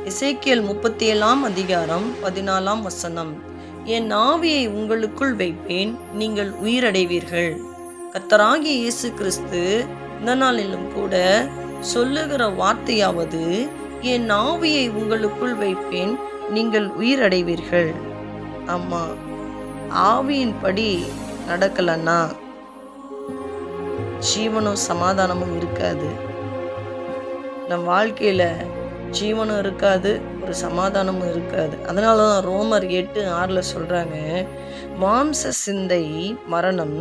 எசேக்கியேல் 37:14 என் ஆவியை உங்களுக்குள் வைப்பேன், நீங்கள் உயிரடைவீர்கள். கர்த்தராகிய இயேசு கிறிஸ்து இந்த நாளிலும் கூட சொல்லுகிற வார்த்தையாவது, என் ஆவியை உங்களுக்குள் வைப்பேன், நீங்கள் உயிரடைவீர்கள். ஆமா, ஆவியின்படி நடக்கலன்னா ஜீவனும் சமாதானமும் இருக்காது. நம் வாழ்க்கையில ஜீவனும் இருக்காது, ஒரு சமாதானமும் இருக்காது. அதனால தான் ரோமர் 8:6 சொல்றாங்க, மாம்ச சிந்தை மரணம்,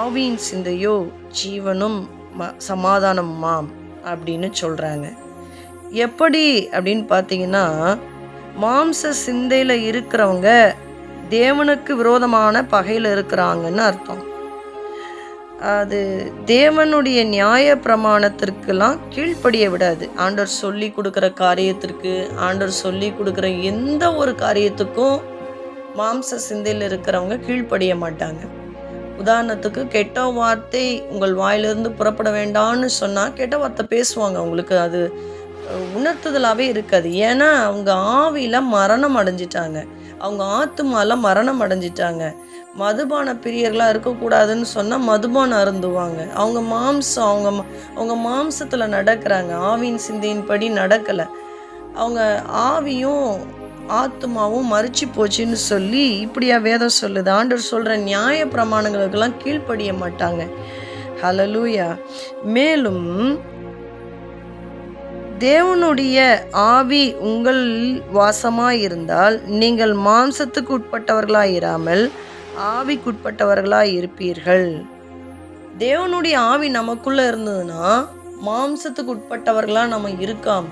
ஆவியின் சிந்தையோ ஜீவனும் சமாதானமாம் அப்படின்னு சொல்றாங்க. எப்படி அப்படின்னு பார்த்தீங்கன்னா, மாம்ச சிந்தையில இருக்கிறவங்க தேவனுக்கு விரோதமான பகையில் இருக்கிறாங்கன்னு அர்த்தம். அது தேவனுடைய நியாய பிரமாணத்திற்கெல்லாம் கீழ்ப்படிய விடாது. ஆண்டவர் சொல்லி கொடுக்குற காரியத்திற்கு, ஆண்டவர் சொல்லி கொடுக்குற எந்த ஒரு காரியத்துக்கும் மாம்ச சிந்தையில் இருக்கிறவங்க கீழ்ப்படிய மாட்டாங்க. உதாரணத்துக்கு, கெட்ட வார்த்தை உங்கள் வாயிலிருந்து புறப்பட வேண்டாம்னு சொன்னால் கெட்ட வார்த்தை பேசுவாங்க. அவங்களுக்கு அது உணர்த்துதலாகவே இருக்காது. ஏன்னா அவங்க ஆவியில் மரணம் அடைஞ்சிட்டாங்க, அவங்க ஆத்துமால மரணம் அடைஞ்சிட்டாங்க. மதுபான பிரியர்களாக இருக்கக்கூடாதுன்னு சொன்னால் மதுபானம் அருந்துவாங்க. அவங்க மாம்சத்தில் நடக்கிறாங்க, ஆவியின் சிந்தையின்படி நடக்கலை. அவங்க ஆவியும் ஆத்துமாவும் மறிச்சு போச்சுன்னு சொல்லி இப்படியா வேதம் சொல்லுது. ஆண்டவர் சொல்கிற நியாய பிரமாணங்களுக்கெல்லாம் கீழ்ப்படிய மாட்டாங்க. ஹல்லேலூயா. மேலும் தேவனுடைய ஆவி உங்கள் வாசமாயிருந்தால் நீங்கள் மாம்சத்துக்கு உட்பட்டவர்களாயிராமல் ஆவிக்குட்பட்டவர்களாய் இருப்பீர்கள். தேவனுடைய ஆவி நமக்குள்ள இருந்ததுன்னா மாம்சத்துக்கு உட்பட்டவர்களா நம்ம இருக்காம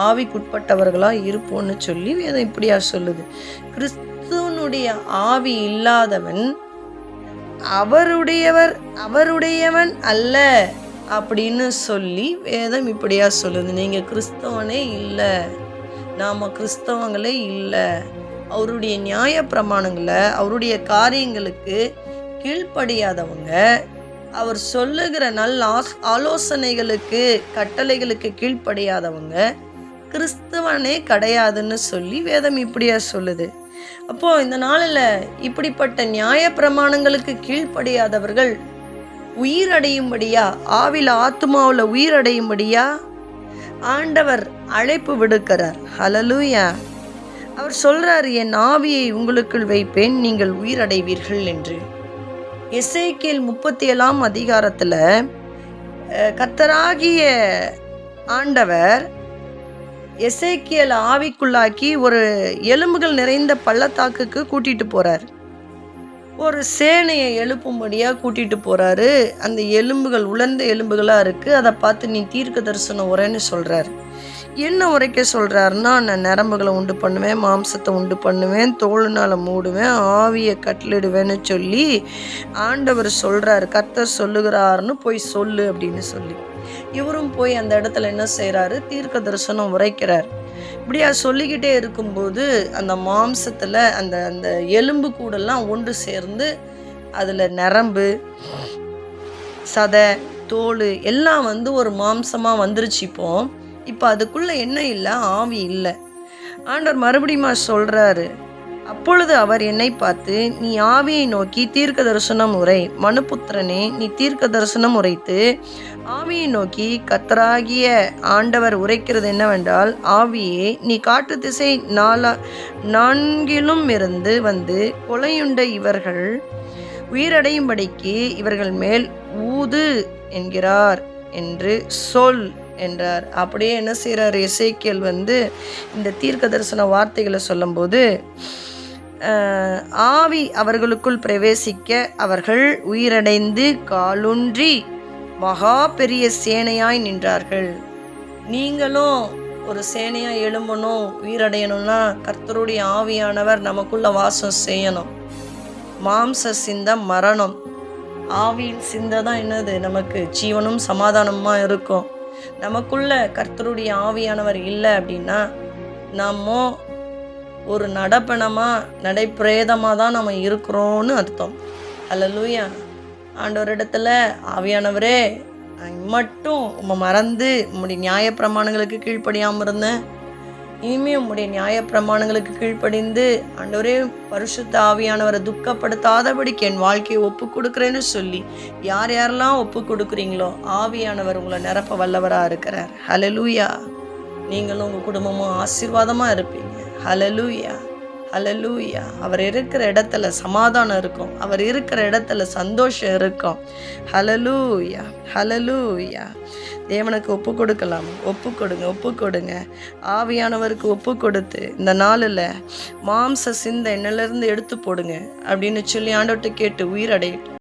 ஆவிக்குட்பட்டவர்களா இருப்போம்னு சொல்லி வேதம் இப்படியா சொல்லுது. கிறிஸ்துவனுடைய ஆவி இல்லாதவன் அவருடையவன் அல்ல அப்படின்னு சொல்லி வேதம் இப்படியா சொல்லுது. நீங்க கிறிஸ்தவனே இல்லை, நாம கிறிஸ்தவங்களே இல்லை. அவருடைய நியாய பிரமாணங்களை, அவருடைய காரியங்களுக்கு கீழ்ப்படியாதவங்க, அவர் சொல்லுகிற நல்ல ஆலோசனைகளுக்கு, கட்டளைகளுக்கு கீழ்ப்படியாதவங்க கிறிஸ்தவனே கிடையாதுன்னு சொல்லி வேதம் இப்படியா சொல்லுது. அப்போ இந்த நாளில் இப்படிப்பட்ட நியாய பிரமாணங்களுக்கு கீழ்ப்படியாதவர்கள் உயிரடையும்படியா, ஆவில ஆத்துமாவில் உயிரடையும்படியா ஆண்டவர் அழைப்பு விடுக்கிறார். ஹல்லேலூயா. அவர் சொல்றாரு, என் ஆவியை உங்களுக்குள் வைப்பேன், நீங்கள் உயிரடைவீர்கள் என்று. எசேக்கியேல் 37 கர்த்தராகிய ஆண்டவர் எசேக்கியேல் ஆவிக்குள்ளாக்கி ஒரு எலும்புகள் நிறைந்த பள்ளத்தாக்குக்கு கூட்டிட்டு போறார். ஒரு சேனையை எழுப்பும்படியாக கூட்டிட்டு போறாரு. அந்த எலும்புகள் உலர்ந்த எலும்புகளாக இருக்குது. அதை பார்த்து நீ தீர்க்க தரிசனம் உரைன்னு சொல்கிறார். என்ன உரைக்க சொல்கிறாருன்னா, நான் நரம்புகளை உண்டு பண்ணுவேன், மாம்சத்தை உண்டு பண்ணுவேன், தோளுனால் மூடுவேன், ஆவியை கட்டளிடுவேன்னு சொல்லி ஆண்டவர் சொல்கிறார். கர்த்தர் சொல்லுகிறாருன்னு போய் சொல்லு அப்படின்னு சொல்லி இவரும் போய் அந்த இடத்துல என்ன செய்கிறாரு, தீர்க்க தரிசனம் உரைக்கிறார். இப்படியா சொல்லிக்கிட்டே இருக்கும்போது அந்த மாம்சத்தில் அந்த அந்த எலும்பு கூடெல்லாம் ஒன்று சேர்ந்து அதில் நரம்பு, சதை, தோல் எல்லாம் ஒரு மாம்சமாக வந்துருச்சு. இப்போ அதுக்குள்ளே என்ன இல்லை, ஆவி இல்லை. ஆண்டவர் மறுபடியும் சொல்கிறாரு. அப்பொழுது அவர் என்னை பார்த்து, நீ ஆவியை நோக்கி தீர்க்க தரிசனம் உரை, மனுபுத்திரனே, நீ தீர்க்க தரிசனம் உரைத்து ஆவியை நோக்கி கர்த்தராகிய ஆண்டவர் உரைக்கிறது என்னவென்றால், ஆவியே, நீ காட்டு திசை நான்கிலும் இருந்து வந்து கொலையுண்ட இவர்கள் உயிரடையும்படிக்கு இவர்கள் மேல் ஊது என்கிறார் என்று சொல் என்றார். அப்படியே என்ன செய்கிறார், எசேக்கியேல் இந்த தீர்க்க தரிசன வார்த்தைகளை சொல்லும்போது, ஆவி அவர்களுக்குள் பிரவேசிக்க அவர்கள் உயிரடைந்து காலூன்றி மகா பெரிய சேனையாய் நின்றார்கள். நீங்களும் ஒரு சேனையாய் எழும்பணும், உயிரடையணும்னா கர்த்தருடைய ஆவியானவர் நமக்குள்ள வாசம் செய்யணும். மாம்ச சிந்தை மரணம், ஆவியின் சிந்தை தான் என்னது, நமக்கு ஜீவனும் சமாதானமா இருக்கும். நமக்குள்ள கர்த்தருடைய ஆவியானவர் இல்லை அப்படின்னா நம்ம ஒரு நடைப்பிரேதமாக தான் நம்ம இருக்கிறோன்னு அர்த்தம். ஹல்லேலூயா. ஆண்டவரிடத்துல, ஆவியானவரே, நான் மட்டும் உம்மை மறந்து உம்முடைய நியாய பிரமாணங்களுக்கு கீழ்ப்படியாமல் இருந்தேன், இனிமே உம்முடைய நியாயப்பிரமாணங்களுக்கு கீழ்ப்படிந்து ஆண்டவரே பரிசுத்த ஆவியானவரை துக்கப்படுத்தாதபடிக்கு என் வாழ்க்கையை ஒப்பு கொடுக்குறேன்னு சொல்லி யார் யாரெல்லாம் ஒப்பு கொடுக்குறீங்களோ ஆவியானவர் உங்களை நிரப்ப வல்லவராக இருக்கிறார். ஹல்லேலூயா. நீங்களும் உங்கள் குடும்பமும் ஆசீர்வாதமாக இருப்பீங்க. ஹல்லேலூயா, ஹல்லேலூயா. அவர் இருக்கிற இடத்துல சமாதானம் இருக்கும். அவர் இருக்கிற இடத்துல சந்தோஷம் இருக்கும். ஹல்லேலூயா, ஹல்லேலூயா. தேவனுக்கு ஒப்பு கொடுக்கலாம். ஒப்பு கொடுங்க, ஒப்பு கொடுங்க. ஆவியானவருக்கு ஒப்பு கொடுத்து இந்த நாளில் மாம்ச சிந்தை என்னிலிருந்து எடுத்து போடுங்க அப்படின்னு சொல்லி ஆண்டவர்கிட்ட கேட்டு உயிரடையட்டும்.